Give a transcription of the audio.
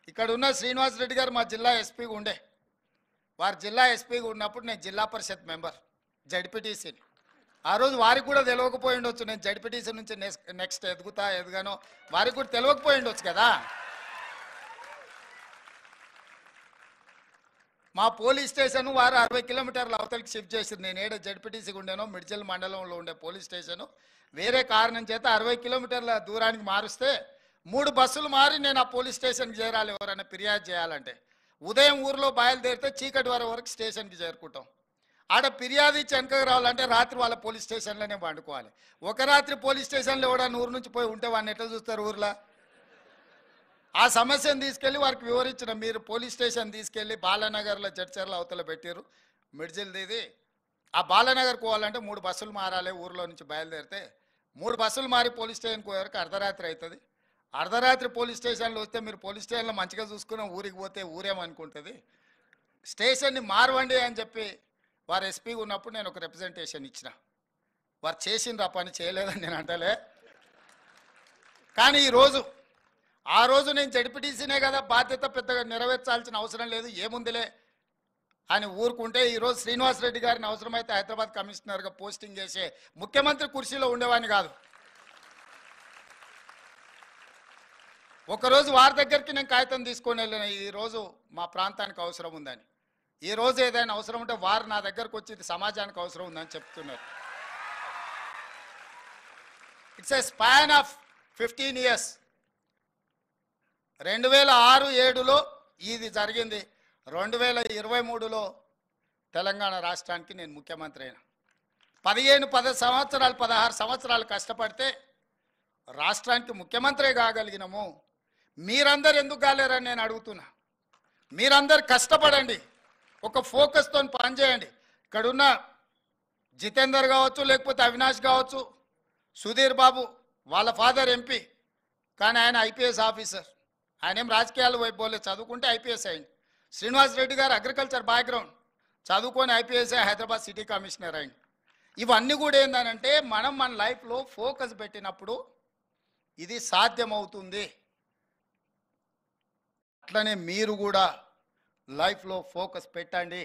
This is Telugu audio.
ఇక్కడ ఉన్న శ్రీనివాస్ రెడ్డి గారు మా జిల్లా ఎస్పీగా ఉండే, వారు జిల్లా ఎస్పీగా ఉన్నప్పుడు నేను జిల్లా పరిషత్ మెంబర్ జడ్పీటీసీని. ఆ రోజు వారికి కూడా తెలియకపోయి ఉండొచ్చు, నేను జడ్పీటీసీ నుంచి నెక్స్ట్ ఎదుగానో వారికి కూడా తెలియకపోయి ఉండొచ్చు కదా. మా పోలీస్ స్టేషన్ వారు 60 కిలోమీటర్ల అవతలకి షిఫ్ట్ చేశారు. నేను ఏడ జడ్పీటీసీగా ఉండేనో మిడ్చల్ మండలంలో ఉండే పోలీస్ స్టేషను వేరే కారణం చేత 60 కిలోమీటర్ల దూరానికి మారుస్తే 3 బస్సులు మారి నేను ఆ పోలీస్ స్టేషన్కి చేరాలి. ఎవరైనా ఫిర్యాదు చేయాలంటే ఉదయం ఊర్లో బయలుదేరితే చీకటి వరకు స్టేషన్కి చేరుకుంటాం. ఆడ ఫిర్యాదు ఇచ్చి వెనకకు రావాలంటే రాత్రి వాళ్ళ పోలీస్ స్టేషన్లోనే పండుకోవాలి. ఒక రాత్రి పోలీస్ స్టేషన్లో ఎవడన్నా ఊరు నుంచి పోయి ఉంటే వాడిని ఎట్లా చూస్తారు ఊర్లో? ఆ సమస్యను తీసుకెళ్ళి వారికి వివరించిన, మీరు పోలీస్ స్టేషన్ తీసుకెళ్ళి బాలానగర్లో జడ్చర్ల అవతల పెట్టారు మిడ్జిల్ది. ఆ బాలానగర్కి పోవాలంటే 3 బస్సులు మారాలి. ఊర్లో నుంచి బయలుదేరితే 3 బస్సులు మారి పోలీస్ స్టేషన్కి పోయేవరకు అర్ధరాత్రి అవుతుంది. అర్ధరాత్రి పోలీస్ స్టేషన్లో వస్తే మీరు పోలీస్ స్టేషన్లో మంచిగా చూసుకుని ఊరికి పోతే ఊరేమనుకుంటుంది. స్టేషన్ని మారవండి అని చెప్పి వారు ఎస్పీగా ఉన్నప్పుడు నేను ఒక రిప్రజెంటేషన్ ఇచ్చిన. వారు చేసిండ్రు ఆ పని, చేయలేదని నేను అంటలే. కానీ ఆ రోజు నేను జడ్పీటీసీనే కదా, బాధ్యత పెద్దగా నెరవేర్చాల్సిన అవసరం లేదు, ఏముందిలే అని ఊరుకుంటే ఈరోజు శ్రీనివాస్ రెడ్డి గారిని అవసరమైతే హైదరాబాద్ కమిషనర్గా పోస్టింగ్ చేసే ముఖ్యమంత్రి కుర్చీలో ఉండేవాడిని కాదు. ఒకరోజు వారి దగ్గరికి నేను కాగితం తీసుకొని వెళ్ళిన, ఈరోజు మా ప్రాంతానికి అవసరం ఉందని. ఈరోజు ఏదైనా అవసరం ఉంటే వారు నా దగ్గరకు వచ్చి ఇది సమాజానికి అవసరం ఉందని చెప్తున్నారు. It's a span of 15 years. 2006-7లో ఇది జరిగింది. 2023లో తెలంగాణ రాష్ట్రానికి నేను ముఖ్యమంత్రి అయినా. 16 సంవత్సరాలు కష్టపడితే రాష్ట్రానికి ముఖ్యమంత్రి కాగలిగినాము. మీరందరూ ఎందుకు కాలేరని నేను అడుగుతున్నా. మీరందరూ కష్టపడండి, ఒక ఫోకస్తో పనిచేయండి. ఇక్కడున్న జితేందర్ కావచ్చు, లేకపోతే అవినాష్ కావచ్చు, సుధీర్ బాబు వాళ్ళ ఫాదర్ ఎంపీ, కానీ ఆయన ఐపీఎస్ ఆఫీసర్. ఆయన ఏం రాజకీయాలు వైపోలే, చదువుకుంటే ఐపీఎస్ అయింది. శ్రీనివాస్ రెడ్డి గారు అగ్రికల్చర్ బ్యాక్గ్రౌండ్, చదువుకొని ఐపీఎస్ హైదరాబాద్ సిటీ కమిషనర్ అయింది. ఇవన్నీ కూడా ఏంటంటే మనం మన లైఫ్లో ఫోకస్ పెట్టినప్పుడు ఇది సాధ్యమవుతుంది. అట్లనే మీరు కూడా లైఫ్లో ఫోకస్ పెట్టండి.